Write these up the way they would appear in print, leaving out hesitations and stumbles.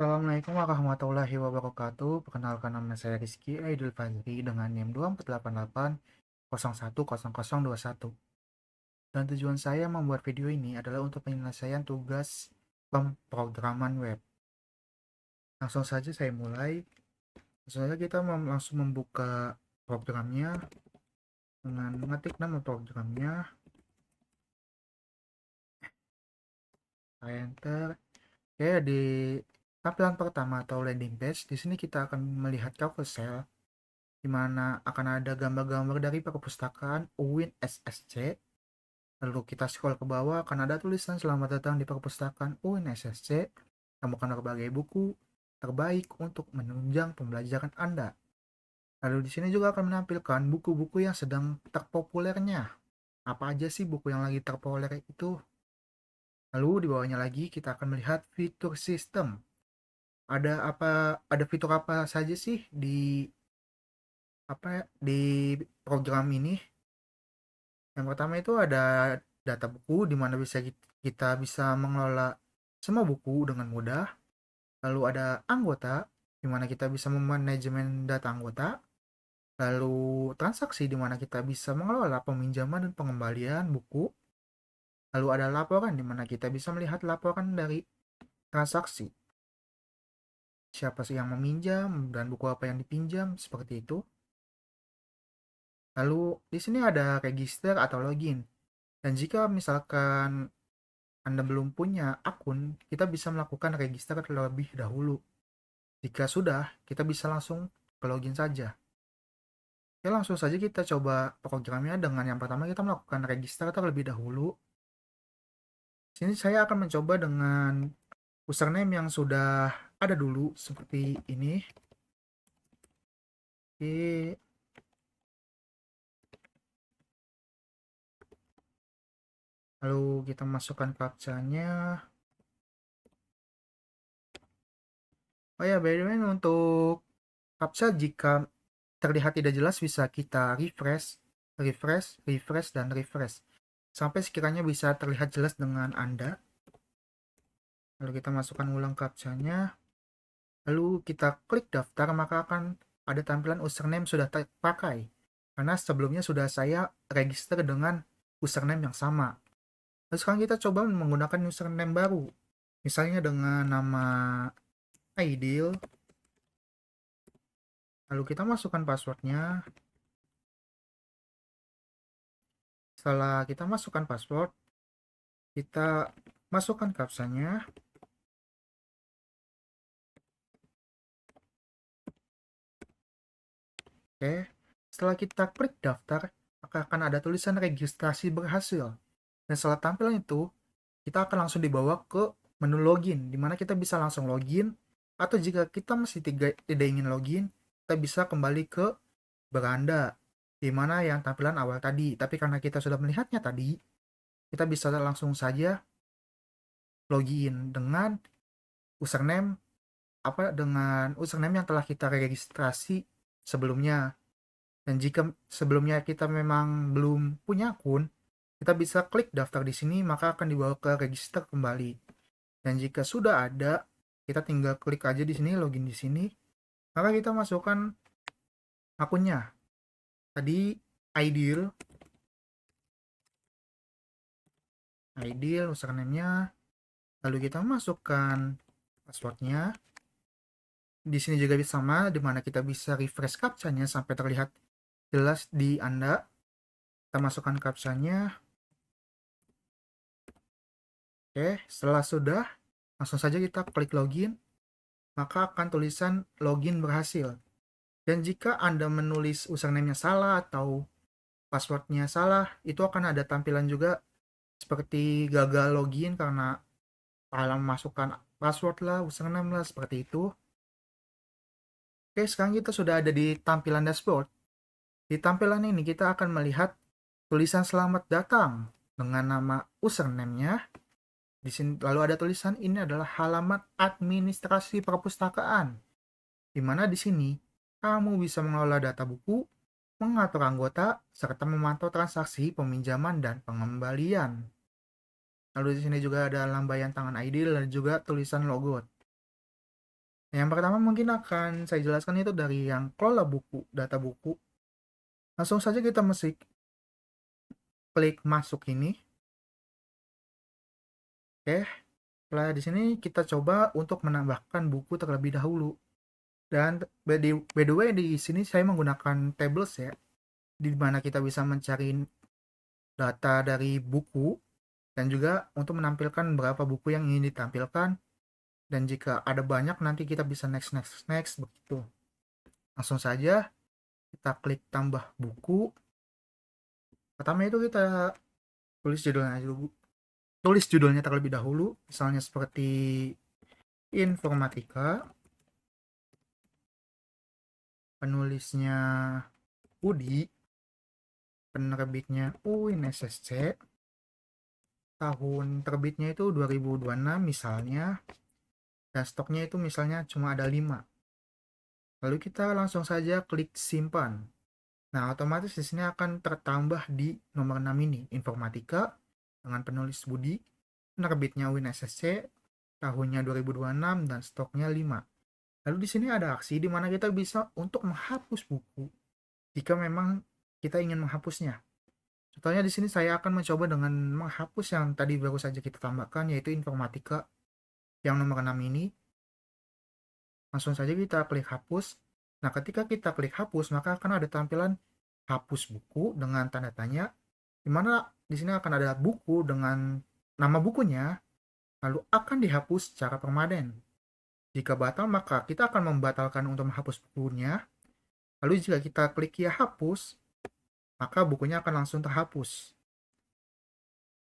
Assalamualaikum warahmatullahi wabarakatuh. Perkenalkan nama saya Rizky Aidil Fazri dengan NIM 2488010021. Dan tujuan saya membuat video ini adalah untuk penyelesaian tugas pemrograman web. Langsung saja saya mulai. Langsung saja kita langsung membuka programnya dengan mengetik nama programnya. Saya enter. Oke, di tampilan pertama atau landing page, di sini kita akan melihat carousel di mana akan ada gambar-gambar dari perpustakaan UIN SSC. Lalu kita scroll ke bawah, akan ada tulisan selamat datang di perpustakaan UIN SSC. Temukan berbagai buku terbaik untuk menunjang pembelajaran Anda. Lalu di sini juga akan menampilkan buku-buku yang sedang terpopulernya. Apa aja sih buku yang lagi terpopuler itu? Lalu di bawahnya lagi kita akan melihat fitur sistem. Ada fitur apa saja sih di program ini? Yang pertama itu ada data buku di mana kita bisa mengelola semua buku dengan mudah. Lalu ada anggota di mana kita bisa memanajemen data anggota. Lalu transaksi di mana kita bisa mengelola peminjaman dan pengembalian buku. Lalu ada laporan di mana kita bisa melihat laporan dari transaksi. Siapa sih yang meminjam dan buku apa yang dipinjam seperti itu. Lalu di sini ada register atau login. Dan jika misalkan Anda belum punya akun, kita bisa melakukan register terlebih dahulu. Jika sudah, kita bisa langsung ke login saja. Oke, langsung saja kita coba programnya dengan yang pertama kita melakukan register terlebih dahulu. Sini saya akan mencoba dengan username yang sudah ada dulu seperti ini. Oke, lalu kita masukkan captcha-nya. Oh ya, by the way, untuk captcha jika terlihat tidak jelas bisa kita refresh, refresh, refresh, dan refresh. Sampai sekiranya bisa terlihat jelas dengan Anda. Lalu kita masukkan ulang captcha-nya. Lalu kita klik daftar, maka akan ada tampilan username sudah terpakai. Karena sebelumnya sudah saya register dengan username yang sama. Lalu sekarang kita coba menggunakan username baru. Misalnya dengan nama Aidil. Lalu kita masukkan passwordnya. Setelah kita masukkan password, kita masukkan captcha-nya. Oke, setelah kita klik daftar, maka akan ada tulisan registrasi berhasil. Dan setelah tampilan itu, kita akan langsung dibawa ke menu login, di mana kita bisa langsung login, atau jika kita masih tidak ingin login, kita bisa kembali ke beranda, di mana yang tampilan awal tadi. Tapi karena kita sudah melihatnya tadi, kita bisa langsung saja login dengan username dengan username yang telah kita registrasi sebelumnya. Dan jika sebelumnya kita memang belum punya akun, kita bisa klik daftar di sini, maka akan dibawa ke register kembali. Dan jika sudah ada, kita tinggal klik aja di sini, login di sini, maka kita masukkan akunnya. Tadi Aidil, username-nya, lalu kita masukkan passwordnya. Di sini juga sama, di mana kita bisa refresh captcha-nya sampai terlihat jelas di Anda. Kita masukkan captcha-nya. Oke, setelah sudah, langsung saja kita klik login, maka akan tulisan login berhasil. Dan jika Anda menulis username-nya salah atau password-nya salah, itu akan ada tampilan juga seperti gagal login karena salah memasukkan password lah, username lah, seperti itu. Oke, sekarang kita sudah ada di tampilan dashboard. Di tampilan ini kita akan melihat tulisan selamat datang dengan nama username-nya. Di sini lalu ada tulisan ini adalah halaman administrasi perpustakaan. Di mana di sini kamu bisa mengelola data buku, mengatur anggota, serta memantau transaksi peminjaman dan pengembalian. Lalu di sini juga ada lambaian tangan ID dan juga tulisan logo. Yang pertama mungkin akan saya jelaskan itu dari yang kelola buku, data buku. Langsung saja kita mesti klik masuk ini. Oke, setelah di sini kita coba untuk menambahkan buku terlebih dahulu. Dan by the way di sini saya menggunakan tables ya, di mana kita bisa mencari data dari buku dan juga untuk menampilkan berapa buku yang ingin ditampilkan, dan jika ada banyak nanti kita bisa next next next begitu. Langsung saja kita klik tambah buku. Pertama itu kita tulis judulnya dulu, tulis judulnya terlebih dahulu, misalnya seperti informatika, penulisnya Budi, penerbitnya UIN SSC, tahun terbitnya itu 2026 misalnya, dan stoknya itu misalnya cuma ada 5. Lalu kita langsung saja klik simpan. Nah, otomatis di sini akan tertambah di nomor 6 ini, informatika dengan penulis Budi, penerbitnya UIN SSC, tahunnya 2026 dan stoknya 5. Lalu di sini ada aksi di mana kita bisa untuk menghapus buku jika memang kita ingin menghapusnya. Contohnya di sini saya akan mencoba dengan menghapus yang tadi baru saja kita tambahkan, yaitu informatika yang nomor 6 ini. Langsung saja kita klik hapus. Nah, ketika kita klik hapus, maka akan ada tampilan hapus buku dengan tanda tanya, di mana di sini akan ada buku dengan nama bukunya, lalu akan dihapus secara permanen. Jika batal, maka kita akan membatalkan untuk menghapus bukunya. Lalu jika kita klik ya hapus, maka bukunya akan langsung terhapus.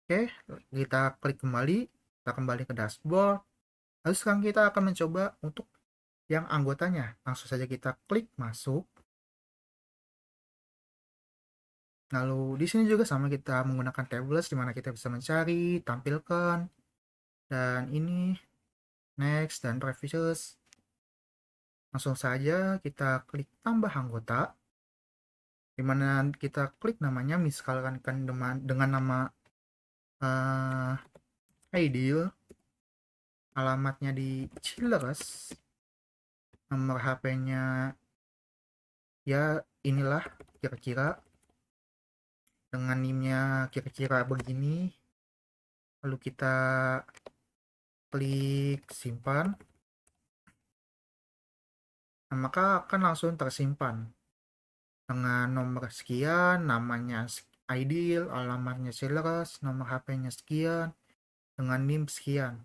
Oke, kita klik kembali, kita kembali ke dashboard. Lalu sekarang kita akan mencoba untuk yang anggotanya. Langsung saja kita klik masuk. Lalu di sini juga sama, kita menggunakan tables di mana kita bisa mencari, tampilkan, dan ini next dan previous. Langsung saja kita klik tambah anggota, di mana kita klik namanya, misalkan dengan nama Aidil, alamatnya di Cileres, nomor HP-nya ya inilah kira-kira, dengan NIM-nya kira-kira begini. Lalu kita klik simpan. Nah, maka akan langsung tersimpan dengan nomor sekian, namanya Aidil, alamatnya Cileres, nomor HP-nya sekian, dengan NIM sekian.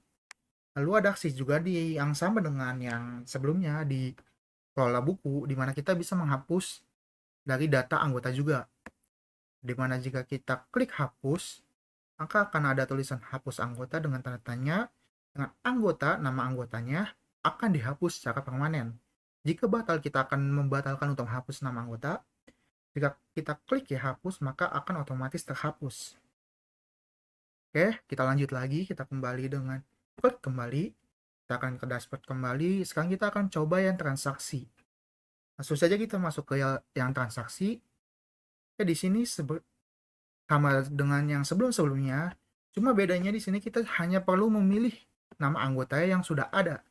Lalu ada aksi juga di yang sama dengan yang sebelumnya di kelola buku, di mana kita bisa menghapus dari data anggota juga. Di mana jika kita klik hapus, maka akan ada tulisan hapus anggota dengan tanda tanya, dengan anggota, nama anggotanya akan dihapus secara permanen. Jika batal, kita akan membatalkan untuk menghapus nama anggota. Jika kita klik ya hapus, maka akan otomatis terhapus. Oke, kita lanjut lagi, kita kembali dengan klik kembali. Kita akan ke dashboard kembali. Sekarang kita akan coba yang transaksi. Langsung saja kita masuk ke yang transaksi. Di sini sama dengan yang sebelum-sebelumnya, cuma bedanya di sini kita hanya perlu memilih nama anggota yang sudah ada.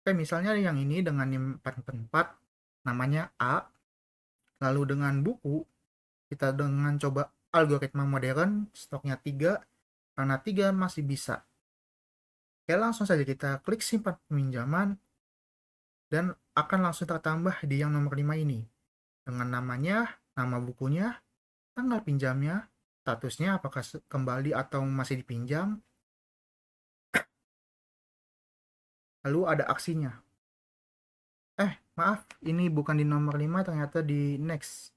Kayak misalnya yang ini dengan NIM 444, namanya A. Lalu dengan buku, kita dengan coba algoritma modern, stoknya 3, karena 3 masih bisa. Oke, langsung saja kita klik simpan peminjaman, dan akan langsung tertambah di yang nomor 5 ini. Dengan namanya, nama bukunya, tanggal pinjamnya, statusnya apakah kembali atau masih dipinjam, lalu ada aksinya. Maaf, ini bukan di nomor 5, ternyata di next,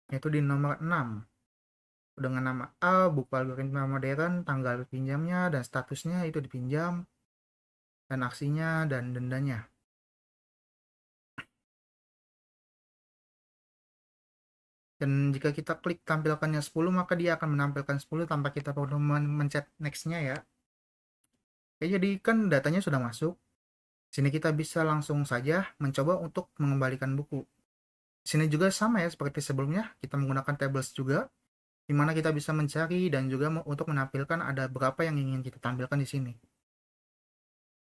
yaitu di nomor 6. Dengan nama A, buku algoritma modern, tanggal pinjamnya, dan statusnya itu dipinjam, dan aksinya, dan dendanya. Dan jika kita klik tampilkannya 10, maka dia akan menampilkan 10 tanpa kita perlu mencet next-nya ya. Oke, jadi kan datanya sudah masuk. Sini kita bisa langsung saja mencoba untuk mengembalikan buku. Sini juga sama ya seperti sebelumnya, kita menggunakan tables juga, di mana kita bisa mencari dan juga untuk menampilkan ada berapa yang ingin kita tampilkan di sini.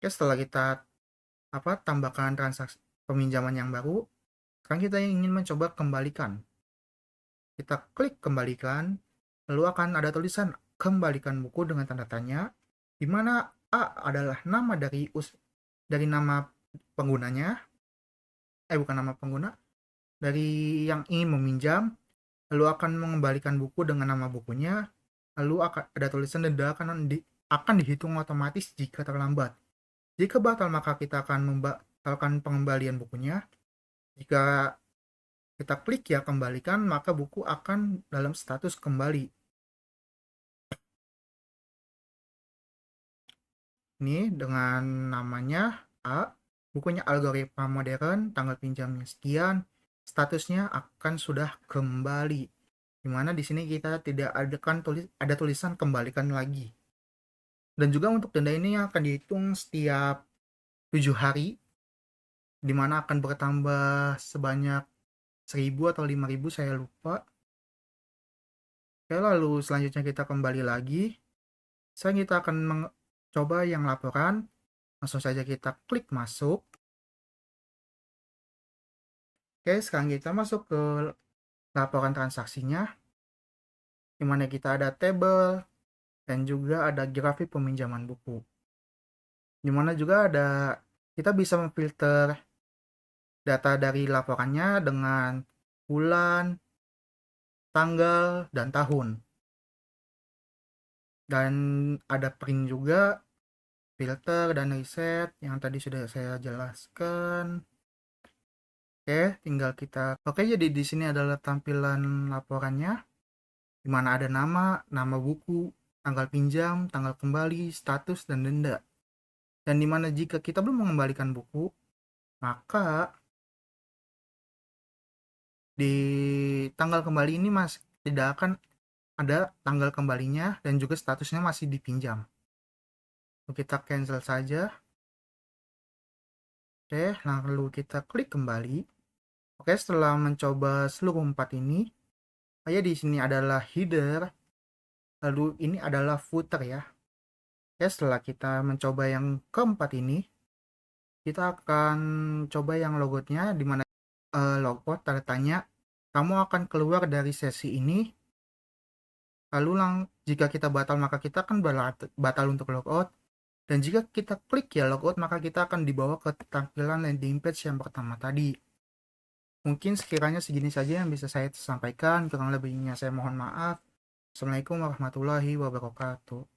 Oke, setelah kita tambahkan transaksi peminjaman yang baru. Sekarang kita ingin mencoba kembalikan. Kita klik kembalikan, lalu akan ada tulisan kembalikan buku dengan tanda tanya, di mana A adalah nama dari nama penggunanya, bukan nama pengguna, dari yang ingin meminjam, lalu akan mengembalikan buku dengan nama bukunya, lalu akan ada tulisan denda akan dihitung otomatis jika terlambat. Jika batal maka kita akan membatalkan pengembalian bukunya. Jika kita klik ya kembalikan, maka buku akan dalam status kembali. Ini dengan namanya A, bukunya algoritma modern, tanggal pinjamnya sekian, statusnya akan sudah kembali. Dimana di sini kita tidak ada tulisan kembalikan lagi. Dan juga untuk denda ini akan dihitung setiap 7 hari, dimana akan bertambah sebanyak 1.000 atau 5.000, saya lupa. Oke, lalu selanjutnya kita kembali lagi. Sekarang kita akan mencoba yang laporan. Langsung saja kita klik masuk. Oke, sekarang kita masuk ke laporan transaksinya, dimana kita ada tabel dan juga ada grafik peminjaman buku. Dimana juga kita bisa memfilter data dari laporannya dengan bulan, tanggal, dan tahun. Dan ada print juga, filter, dan riset yang tadi sudah saya jelaskan. Oke, jadi di sini adalah tampilan laporannya, di mana ada nama buku, tanggal pinjam, tanggal kembali, status, dan denda. Dan dimana jika kita belum mengembalikan buku, maka di tanggal kembali ini masih tidak akan ada tanggal kembalinya dan juga statusnya masih dipinjam. Kita cancel saja. Oke, lalu kita klik kembali. Oke, setelah mencoba seluruh 4 ini, di sini adalah header, lalu ini adalah footer ya. Oke, setelah kita mencoba yang keempat ini, kita akan coba yang logoutnya, di mana logout tanda tanya, kamu akan keluar dari sesi ini. Lalu jika kita batal maka kita akan batal untuk logout. Dan jika kita klik ya logout maka kita akan dibawa ke tampilan landing page yang pertama tadi. Mungkin sekiranya segini saja yang bisa saya sampaikan, kurang lebihnya saya mohon maaf. Assalamualaikum warahmatullahi wabarakatuh.